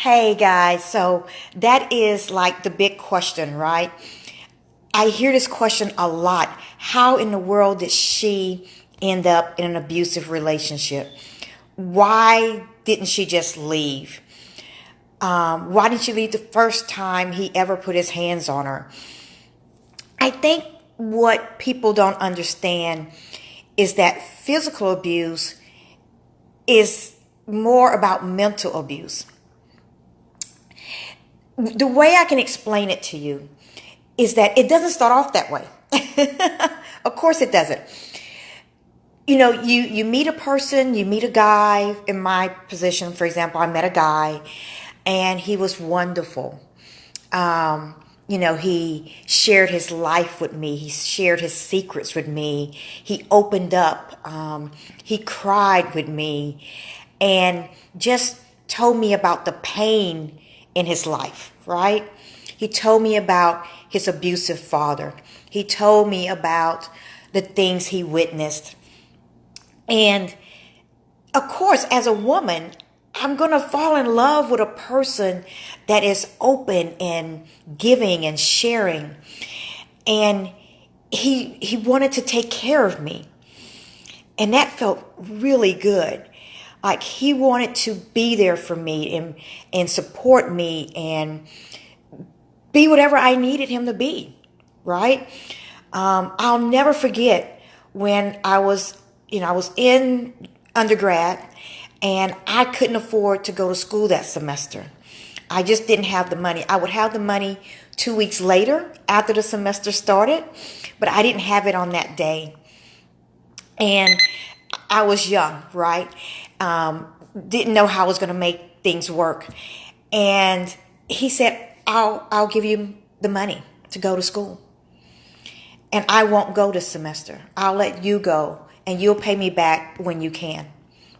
Hey guys, so that is like the big question, right? I hear this question a lot. How in the world did she end up in an abusive relationship? Why didn't she just leave? Why didn't she leave the first time he ever put his hands on her? I think what people don't understand is that physical abuse is more about mental abuse. The way I can explain it to you is that it doesn't start off that way. Of course it doesn't. You meet a person, you meet a guy. In my position, for example, I met a guy and he was wonderful. He shared his life with me. He shared his secrets with me. He opened up. He cried with me and just told me about the pain in his life, right? He told me about his abusive father. He told me about the things he witnessed. And of course, as a woman, I'm going to fall in love with a person that is open and giving and sharing. And he wanted to take care of me. And that felt really good. Like he wanted to be there for me and support me and be whatever I needed him to be, right? I'll never forget when I was in undergrad and I couldn't afford to go to school that semester. I just didn't have the money. I would have the money 2 weeks later after the semester started, but I didn't have it on that day. And I was young, right? Didn't know how I was going to make things work. And he said, I'll give you the money to go to school. And I won't go this semester. I'll let you go and you'll pay me back when you can.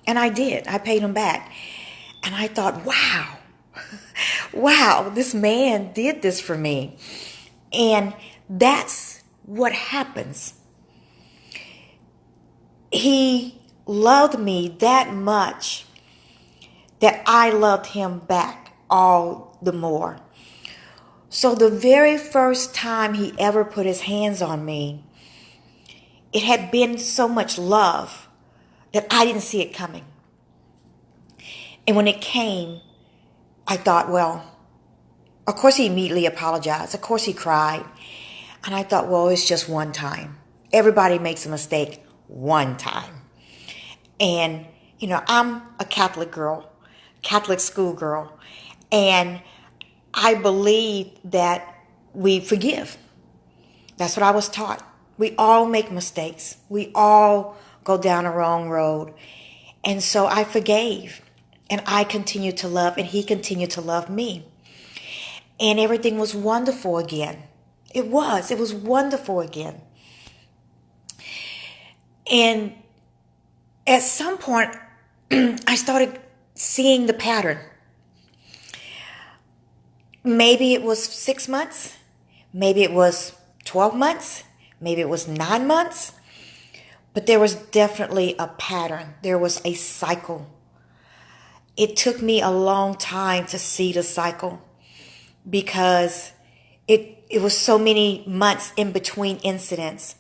And I did. I paid him back. And I thought, wow, this man did this for me. And that's what happens. He loved me that much that I loved him back all the more. So the very first time he ever put his hands on me, it had been so much love that I didn't see it coming. And when it came, I thought, well, of course he immediately apologized. Of course he cried. And I thought, well, it's just one time. Everybody makes a mistake one time. And, I'm a Catholic girl, Catholic school girl. And I believe that we forgive. That's what I was taught. We all make mistakes. We all go down a wrong road. And so I forgave. And I continued to love, and he continued to love me. And everything was wonderful again. It was wonderful again. And at some point, I started seeing the pattern. Maybe it was 6 months. Maybe it was 12 months. Maybe it was 9 months. But there was definitely a pattern. There was a cycle. It took me a long time to see the cycle because it was so many months in between incidents.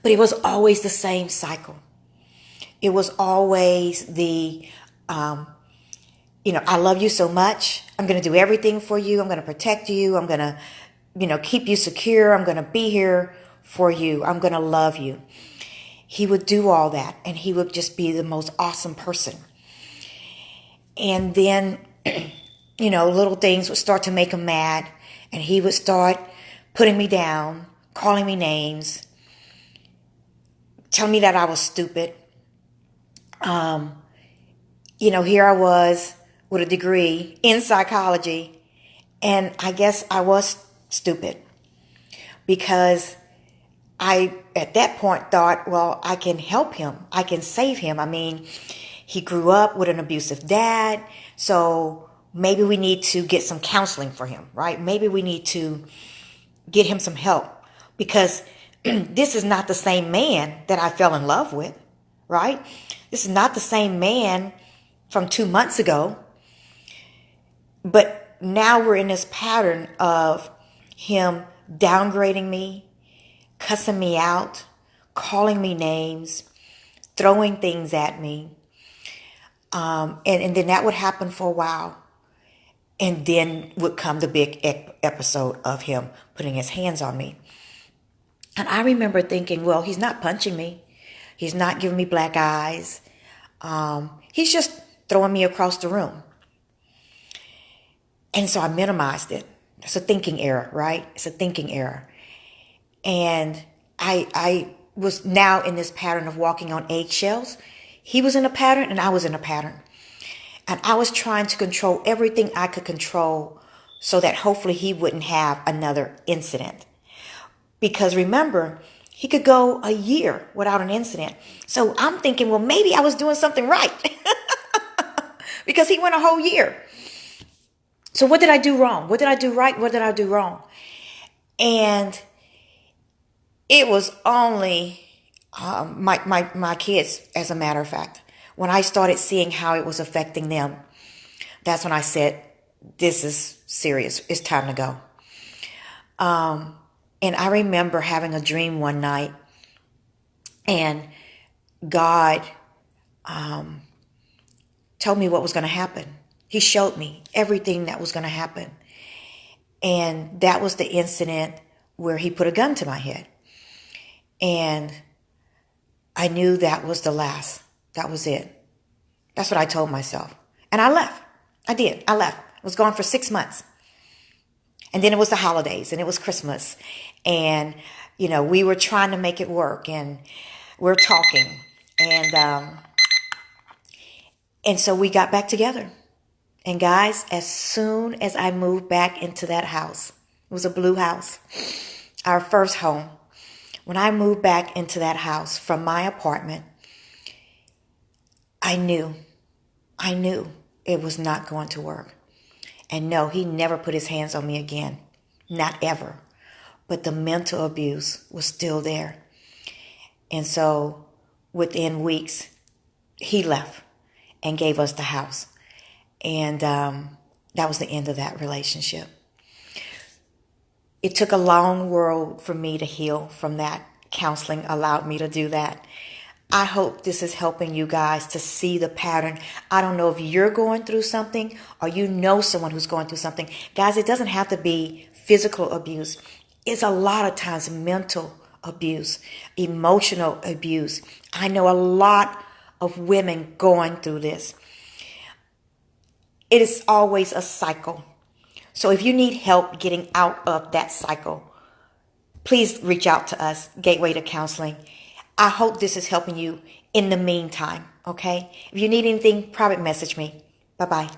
But it was always the same cycle. It was always the, I love you so much. I'm going to do everything for you. I'm going to protect you. I'm going to, keep you secure. I'm going to be here for you. I'm going to love you. He would do all that, and he would just be the most awesome person. And then, little things would start to make him mad, and he would start putting me down, calling me names, telling me that I was stupid. Here I was with a degree in psychology, and I guess I was stupid because I, at that point, thought, well, I can help him. I can save him. I mean, he grew up with an abusive dad, so maybe we need to get some counseling for him, right? Maybe we need to get him some help because this is not the same man that I fell in love with, right? This is not the same man from 2 months ago. But now we're in this pattern of him downgrading me, cussing me out, calling me names, throwing things at me. And then that would happen for a while. And then would come the big episode of him putting his hands on me. And I remember thinking, well, he's not punching me. He's not giving me black eyes. He's just throwing me across the room. And so I minimized it. It's a thinking error, right? It's a thinking error. And I was now in this pattern of walking on eggshells. He was in a pattern and I was in a pattern. And I was trying to control everything I could control so that hopefully he wouldn't have another incident. Because remember, he could go a year without an incident. So I'm thinking, well, maybe I was doing something right. Because he went a whole year. So what did I do wrong? What did I do right? What did I do wrong? And it was only my kids, as a matter of fact. When I started seeing how it was affecting them, that's when I said, this is serious. It's time to go. And I remember having a dream one night, and God told me what was going to happen. He showed me everything that was going to happen. And that was the incident where he put a gun to my head. And I knew that was the last. That was it. That's what I told myself. And I left. I did. I left. I was gone for 6 months. And then it was the holidays and it was Christmas. And, we were trying to make it work and we're talking. And so we got back together. And guys, as soon as I moved back into that house, it was a blue house, our first home. When I moved back into that house from my apartment, I knew it was not going to work. And no, he never put his hands on me again. Not ever. But the mental abuse was still there. And so within weeks, he left and gave us the house. And that was the end of that relationship. It took a long road for me to heal from that. Counseling allowed me to do that. I hope this is helping you guys to see the pattern. I don't know if you're going through something or you know someone who's going through something. Guys, it doesn't have to be physical abuse. It's a lot of times mental abuse, emotional abuse. I know a lot of women going through this. It is always a cycle. So if you need help getting out of that cycle, please reach out to us, Gateway to Counseling. I hope this is helping you in the meantime, okay? If you need anything, private message me. Bye-bye.